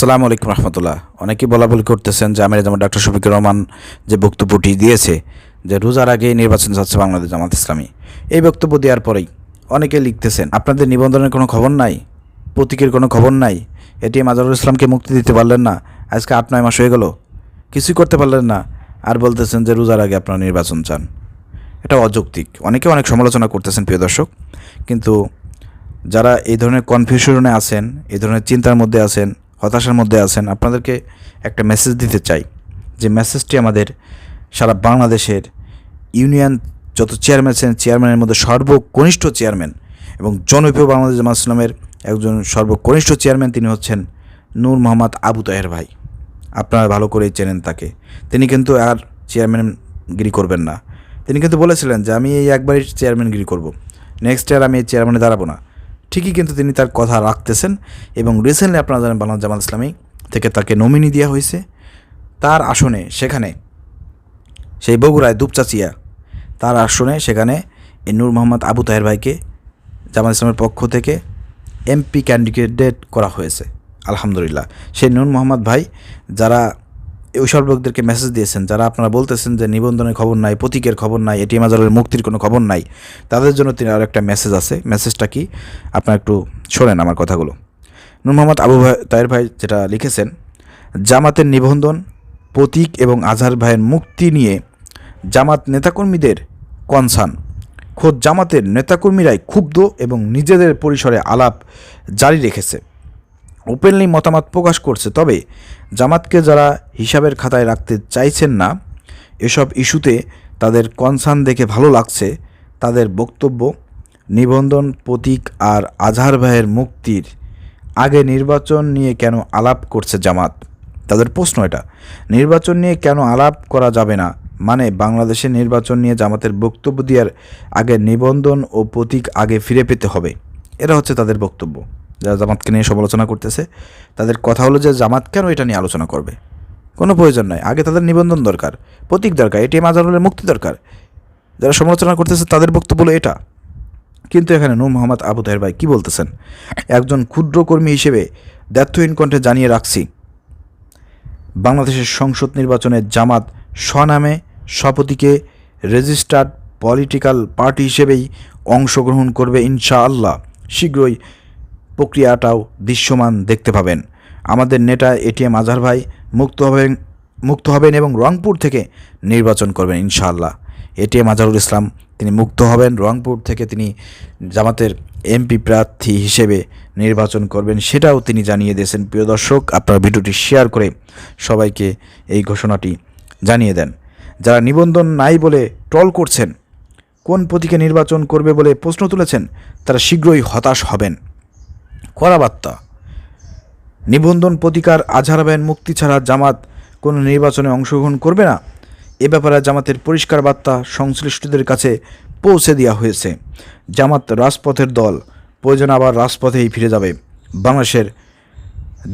আসসালামু আলাইকুম রহমতুল্লাহ। অনেকেই বলাবলি করতেছেন যে আমির জামাত ডক্টর শফিকুর রহমান যে বক্তব্যটি দিয়েছে যে রোজার আগে নির্বাচন যাচ্ছে বাংলাদেশ জামাত ইসলামী, এই বক্তব্য দেওয়ার পরেই অনেকে লিখতেছেন আপনাদের নিবন্ধনের কোনো খবর নাই, প্রতীকের কোনো খবর নাই, এটিএম আজহারুল ইসলামকে মুক্তি দিতে পারলেন না, আজকে 8-9 মাস হয়ে গেল, কিছুই করতে পারলেন না, আর বলতেছেন যে রোজার আগে আপনারা নির্বাচন চান। এটা অযৌক্তিক। অনেকে অনেক সমালোচনা করতেছেন প্রিয় দর্শক, কিন্তু যারা এই ধরনের কনফিউশনে আছেন, এই ধরনের চিন্তার মধ্যে আছেন, হতাশার মধ্যে আছেন, আপনাদেরকে একটা মেসেজ দিতে চাই, যে মেসেজটি আমাদের সারা বাংলাদেশের ইউনিয়ন যত চেয়ারম্যান আছেন, চেয়ারম্যানের মধ্যে সর্বকনিষ্ঠ চেয়ারম্যান এবং জনপ্রিয় বাংলাদেশ জামাত ইসলামের একজন সর্বকনিষ্ঠ চেয়ারম্যান, তিনি হচ্ছেন নূর মোহাম্মদ আবু তাহের ভাই। আপনারা ভালো করেই চেনেন তাকে। তিনি কিন্তু আর চেয়ারম্যানগিরি করবেন না। তিনি কিন্তু বলেছিলেন যে আমি এই একবারই চেয়ারম্যানগিরি করব, নেক্সট ইয়ার আমি এই চেয়ারম্যানে দাঁড়াবো না। ঠিকই কিন্তু তিনি তার কথা রাখতেছেন, এবং রিসেন্টলি আপনারা জানেন বাংলাদেশ জামাত ইসলামী থেকে তাকে নমিনি দেওয়া হয়েছে তার আসনে, সেখানে সেই বগুড়ায় দুপচাচিয়া তার আসনে, সেখানে এই নূর মোহাম্মদ আবু তাহের ভাইকে জামাত ইসলামের পক্ষ থেকে এমপি ক্যান্ডিডেট করা হয়েছে। আলহামদুলিল্লাহ। সেই নূর মোহাম্মদ ভাই, যারা ওইসব লোকদেরকে মেসেজ দিয়েছেন, যারা আপনারা বলতেছেন যে নিবন্ধনের খবর নাই, প্রতীকের খবর নাই, এটিএম আজহারুলের মুক্তির কোনো খবর নাই, তাদের জন্য তিনি আর একটা মেসেজ আছে। মেসেজটা কি আপনারা একটু শোনেন আমার কথাগুলো। নূর মোহাম্মদ আবু তাহের ভাই যেটা লিখেছেন, জামাতের নিবন্ধন, প্রতীক এবং আজহার ভাইয়ের মুক্তি নিয়ে জামাত নেতাকর্মীদের কনসার্ন। খোদ জামাতের নেতাকর্মীরাই ক্ষুব্ধ এবং নিজেদের পরিসরে আলাপ জারি রেখেছে, ওপেনলি মতামত প্রকাশ করছে। তবে জামাতকে যারা হিসাবের খাতায় রাখতে চাইছেন না, এসব ইস্যুতে তাদের কনসার্ন দেখে ভালো লাগছে। তাদের বক্তব্য, নিবন্ধন, প্রতীক আর আজহার ভাইয়ের মুক্তির আগে নির্বাচন নিয়ে কেন আলাপ করছে জামাত? তাদের প্রশ্ন এটা, নির্বাচন নিয়ে কেন আলাপ করা যাবে না, মানে বাংলাদেশে নির্বাচন নিয়ে জামাতের বক্তব্য দেওয়ার আগে নিবন্ধন ও প্রতীক আগে ফিরে পেতে হবে। এরা হচ্ছে তাদের বক্তব্য। যারা জামাতকে নিয়ে সমালোচনা করতেছে, তাদের কথা হলো যে জামাত কেন এটা নিয়ে আলোচনা করবে? কোনো প্রয়োজন নাই। আগে তাদের নিবন্ধন দরকার, প্রতীক দরকার, এটিএম আজহারুলের মুক্তি দরকার। যারা সমালোচনা করতেছে তাদের বক্তব্য হলো এটা। কিন্তু এখানে নূর মোহাম্মদ আবু তাহের ভাই কী বলতেছেন? একজন ক্ষুদ্র কর্মী হিসেবে দ্ব্যর্থহীন কণ্ঠে জানিয়ে রাখছি, বাংলাদেশের সংসদ নির্বাচনে জামাত স্বনামে শপথীকে রেজিস্টার্ড পলিটিক্যাল পার্টি হিসেবেই অংশগ্রহণ করবে ইনশাআল্লাহ। শীঘ্রই প্রক্রিয়াটাও দৃশ্যমান দেখতে পাবেন। আমাদের নেতা এটিএম আজহার ভাই মুক্ত হবেন এবং রংপুর থেকে নির্বাচন করবেন ইনশাআল্লাহ। এটিএম আজহারুল ইসলাম তিনি মুক্ত হবেন, রংপুর থেকে তিনি জামাতের এমপি প্রার্থী হিসেবে নির্বাচন করবেন, সেটাও তিনি জানিয়ে দিয়েছেন। প্রিয় দর্শক, আপনারা ভিডিওটি শেয়ার করে সবাইকে এই ঘোষণাটি জানিয়ে দেন। যারা নিবন্ধন নাই বলে ট্রল করছেন, কোন প্রতীকে নির্বাচন করবে বলে প্রশ্ন তুলেছেন, তারা শীঘ্রই হতাশ হবেন। কড়া বার্তা, নিবন্ধন, প্রতিকার, আজহার ভাইয়ের মুক্তি ছাড়া জামাত কোনো নির্বাচনে অংশগ্রহণ করবে না। এ ব্যাপারে জামাতের পরিষ্কার বার্তা সংশ্লিষ্টদের কাছে পৌঁছে দেওয়া হয়েছে। জামাত রাজপথের দল, প্রয়োজন আবার রাজপথেই ফিরে যাবে। বাংলাদেশের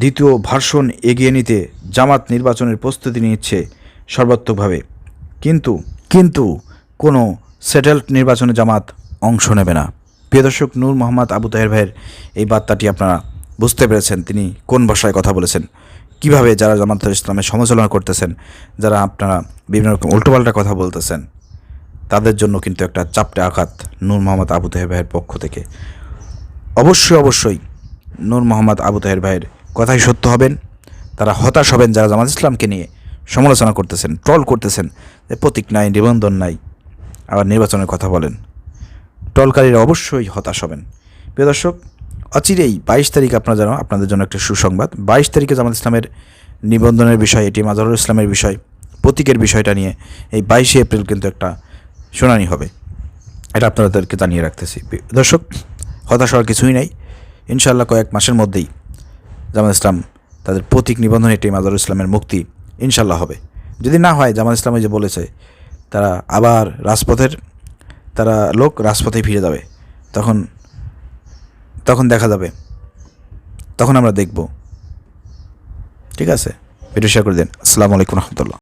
দ্বিতীয় ভার্সন এগিয়ে নিতে জামাত নির্বাচনের প্রস্তুতি নিচ্ছে সর্বাত্মকভাবে, কিন্তু কোনো সেটেলড নির্বাচনে জামাত অংশ নেবে না। প্রিয় দর্শক, নূর মোহাম্মদ আবু তাহের ভাইয়ের এই বার্তাটি আপনারা বুঝতে পেরেছেন, তিনি কোন ভাষায় কথা বলেছেন, কিভাবে যারা জামাত ইসলামের সমালোচনা করতেছেন, যারা আপনারা বিভিন্ন রকম উল্টোপাল্টা কথা বলতেছেন, তাদের জন্য কিন্তু একটা চাপটে আঘাত নূর মোহাম্মদ আবু তাহের ভাইয়ের পক্ষ থেকে। অবশ্যই নূর মোহাম্মদ আবু তাহের ভাইয়ের কথাই সত্য হবেন। তারা হতাশ হবেন যারা জামাত ইসলামকে নিয়ে সমালোচনা করতেছেন, ট্রল করতেছেন, যে প্রতীক নাই, নিবন্ধন নাই, আবার নির্বাচনের কথা বলেন। ট্রলকারীরা অবশ্যই হতাশ হবেন। প্রিয় দর্শক, অচিরেই 22 তারিখ আপনারা জানো, আপনাদের জন্য একটা সুসংবাদ। 22 তারিখে জামাত ইসলামের নিবন্ধনের বিষয়, এটিএম আজহারুল ইসলামের বিষয়, প্রতীকের বিষয়টা নিয়ে এই 22 এপ্রিল কিন্তু একটা শুনানি হবে। এটা আপনাদেরকে জানিয়ে রাখতেছি। দর্শক, হতাশ হওয়ার কিছুই নাই। ইনশাআল্লাহ কয়েক মাসের মধ্যেই জামাত ইসলাম তাদের প্রতীক, নিবন্ধন, এটিএম আজহারুল ইসলামের মুক্তি ইনশাআল্লাহ হবে। যদি না হয়, জামাত ইসলামে যে বলেছে তারা আবার রাজপথেই ফিরে যাবে, তখন দেখা যাবে, তখন আমরা দেখব। ঠিক আছে, ভিডিও শেয়ার করে দেন। আসসালামু আলাইকুম রহমতুল্লাহ।